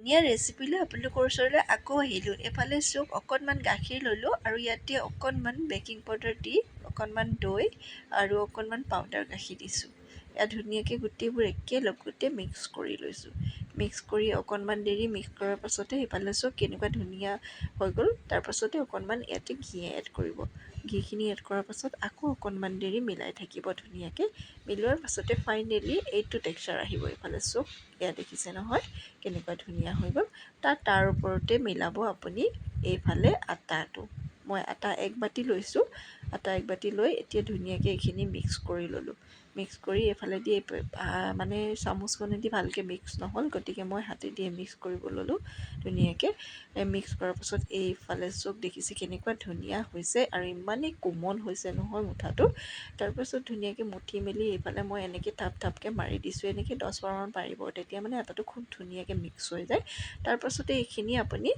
ধুনীয়া ৰেচিপি লৈ আপোনালোকৰ ওচৰলৈ আকৌ আহিলোঁ। এফালে চাওক অকণমান গাখীৰ ল'লোঁ আৰু ইয়াতে অকণমান বেকিং পাউডাৰ দি অকণমান দৈ আৰু অকণমান পাউডাৰ গাখীৰ দিছোঁ। ইয়াত ধুনীয়াকৈ গোটেইবোৰ একেলগতে মিক্স কৰি লৈছোঁ। মিক্স কৰি অকণমান দেৰি মিক্স কৰাৰ পাছতে সেইফালে চাওক কেনেকুৱা ধুনীয়া হৈ গ'ল। তাৰপাছতে অকণমান ইয়াতে ঘি এড কৰিব। ঘিখিনি এড কৰাৰ পাছত আকৌ অকণমান দেৰি মিলাই থাকিব ধুনীয়াকৈ। মিলোৱাৰ পাছতে ফাইনেলি এইটো টেক্সচাৰ আহিব। এইফালে চাওক এয়া দেখিছে নহয় কেনেকুৱা ধুনীয়া হৈ গ'ল। তাৰ ওপৰতে মিলাব আপুনি এইফালে আটাটো। মই আটা 1 বাতি লৈছোঁ। আটা 1 বাতি লৈ এতিয়া ধুনীয়াকৈ এইখিনি মিক্স কৰি ল'লোঁ। মিক্স কৰি এইফালেদি মানে চামুচখনেদি ভালকৈ মিক্স নহ'ল, গতিকে মই হাতেদিয়ে মিক্স কৰিব ল'লোঁ ধুনীয়াকৈ। মিক্স কৰাৰ পাছত এইফালে চাওক দেখিছে কেনেকুৱা ধুনীয়া হৈছে আৰু ইমানেই কোমল হৈছে নহয় মুঠাটো। তাৰপাছত ধুনীয়াকৈ মুঠি মেলি এইফালে মই এনেকৈ থাপকৈ মাৰি দিছোঁ। এনেকৈ 10 বাৰমান পাৰিব, তেতিয়া মানে আটাটো খুব ধুনীয়াকৈ মিক্স হৈ যায়। তাৰপাছতে এইখিনি আপুনি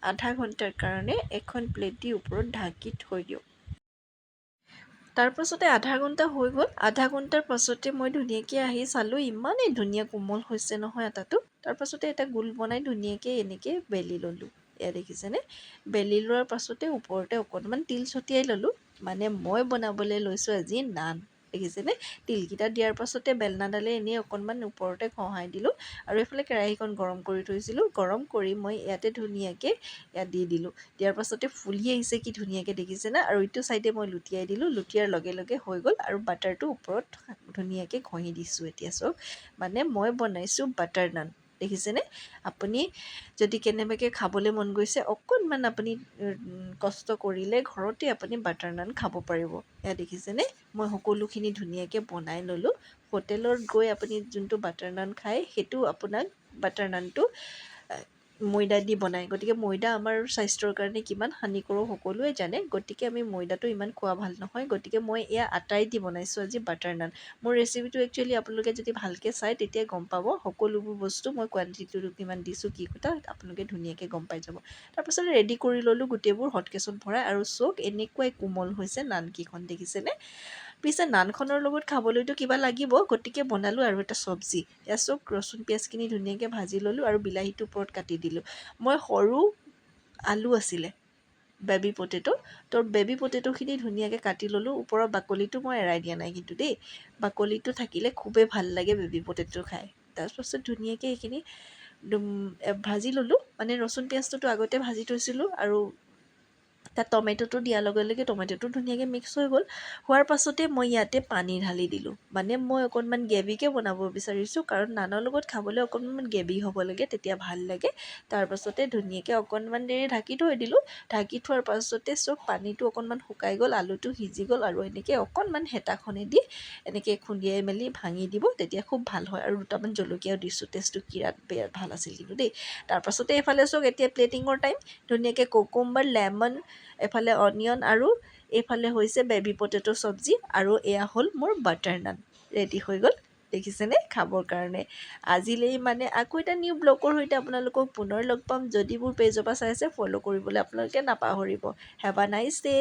আধা ঘণ্টাৰ কাৰণে এখন প্লেট দি ওপৰত ঢাকি থৈ দিয়ক। তাৰপাছতে আধা ঘণ্টা হৈ গ'ল। আধা ঘণ্টাৰ পাছতে মই ধুনীয়াকৈ আহি চালোঁ, ইমানেই ধুনীয়া কোমল হৈছে নহয় আটাটো। তাৰপাছতে এটা গোল বনাই ধুনীয়াকৈ এনেকৈ বেলি ল'লোঁ। এয়া দেখিছেনে? বেলি লোৱাৰ পাছতে ওপৰতে অকণমান তিল ছটিয়াই ল'লোঁ। মানে মই বনাবলৈ লৈছোঁ আজি নান। দেখিছেনে? তিলকেইটা দিয়াৰ পাছতে বেলনাডালে এনেই অকণমান ওপৰতে ঘঁহাই দিলোঁ আৰু এইফালে কেৰাহীখন গৰম কৰি থৈছিলোঁ। গৰম কৰি মই ইয়াতে ধুনীয়াকৈ ইয়াত দি দিলোঁ। দিয়াৰ পাছতে ফুলি আহিছে কি ধুনীয়াকৈ দেখিছেনে? আৰু ইটো চাইডে মই লুটিয়াই দিলোঁ। লুটিয়াৰ লগে লগে হৈ গ'ল আৰু বাটাৰটো ওপৰত ধুনীয়াকৈ ঘঁহি দিছোঁ। এতিয়া চাওক মানে মই বনাইছোঁ বাটাৰ নান। দেখিছেনে? আপুনি যদি কেনেবাকৈ খাবলৈ মন গৈছে অকণমান আপুনি কষ্ট কৰিলে ঘৰতে আপুনি বাটাৰ নান খাব পাৰিব। এয়া দেখিছেনে? মই সকলোখিনি ধুনীয়াকৈ বনাই ল'লোঁ। হোটেলত গৈ আপুনি যোনটো বাটাৰ নান খায় সেইটো আপোনাক বাটাৰ নানটো ময়দা দি বনায়। গতিকে ময়দা আমাৰ স্বাস্থ্যৰ কাৰণে কিমান হানিকাৰক সকলোৱে জানে। গতিকে আমি ময়দাটো ইমান খোৱা ভাল নহয়। গতিকে মই এয়া আটাই দি বনাইছোঁ আজি বাটাৰ নান। মোৰ ৰেচিপিটো একচুৱেলি আপোনালোকে যদি ভালকৈ চায় তেতিয়া গম পাব সকলোবোৰ বস্তু মই কোৱান্টিটিটো কিমান দিছোঁ কি কথা আপোনালোকে ধুনীয়াকৈ গম পাই যাব। তাৰপাছত ৰেডি কৰি ল'লোঁ গোটেইবোৰ হটকেছত ভৰাই আৰু চাওক এনেকুৱাই কোমল হৈছে নানকেইখন। দেখিছেনে? পিছে নানখনৰ লগত খাবলৈতো কিবা লাগিব, গতিকে বনালোঁ আৰু এটা চব্জি। এয়া চাওক ৰচুন পিঁয়াজখিনি ধুনীয়াকৈ ভাজি ল'লোঁ আৰু বিলাহীটো ওপৰত কাটি দিলোঁ। মই সৰু আলু আছিলে বেবী পটেটো, তো বেবী পটেটোখিনি ধুনীয়াকৈ কাটি ল'লোঁ। ওপৰৰ বাকলিটো মই এৰাই দিয়া নাই কিন্তু দেই, বাকলিটো থাকিলে খুবেই ভাল লাগে বেবী পটেটো খাই। তাৰপাছত ধুনীয়াকৈ এইখিনি ভাজি ল'লোঁ। মানে ৰচুন পিঁয়াজটোতো আগতে ভাজি থৈছিলোঁ আৰু তাত টমেটোটো দিয়াৰ লগে লগে টমেটোটো ধুনীয়াকৈ মিক্স হৈ গ'ল। হোৱাৰ পাছতে মই ইয়াতে পানী ঢালি দিলোঁ। মানে মই অকণমান গ্ৰেভিকৈ বনাব বিচাৰিছোঁ, কাৰণ নানৰ লগত খাবলৈ অকণমান গ্ৰেভি হ'ব লাগে, তেতিয়া ভাল লাগে। তাৰপাছতে ধুনীয়াকৈ অকণমান দেৰি ঢাকি থৈ দিলোঁ। ঢাকি থোৱাৰ পাছতে চব পানীটো অকণমান শুকাই গ'ল, আলুটো সিজি গ'ল আৰু এনেকৈ অকণমান হেতাখনেদি এনেকৈ খুন্দিয়াই মেলি ভাঙি দিব, তেতিয়া খুব ভাল হয়। আৰু দুটামান জলকীয়াও দিছোঁ, টেষ্টটো বিৰাট ভাল আছিল কিন্তু দেই। তাৰপাছতে এইফালে চাওক এতিয়া প্লেটিঙৰ টাইম। ধুনীয়াকৈ কুকুম্বাৰ, লেমন, এফালে অনিয়ন আৰু এইফালে হৈছে বেবী পটেটো চব্জি আৰু এয়া হ'ল মোৰ বাটাৰ নান। ৰেডি হৈ গ'ল। দেখিছেনে? খাবৰ কাৰণে। আজিলৈ মানে আকৌ এটা নিউ ব্লগৰ সৈতে আপোনালোকক পুনৰ লগ পাম। যদি মোৰ পেজৰ পৰা চাইছে ফ'ল' কৰিবলৈ আপোনালোকে নাপাহৰিব। হেভ আ নাইচ ডে।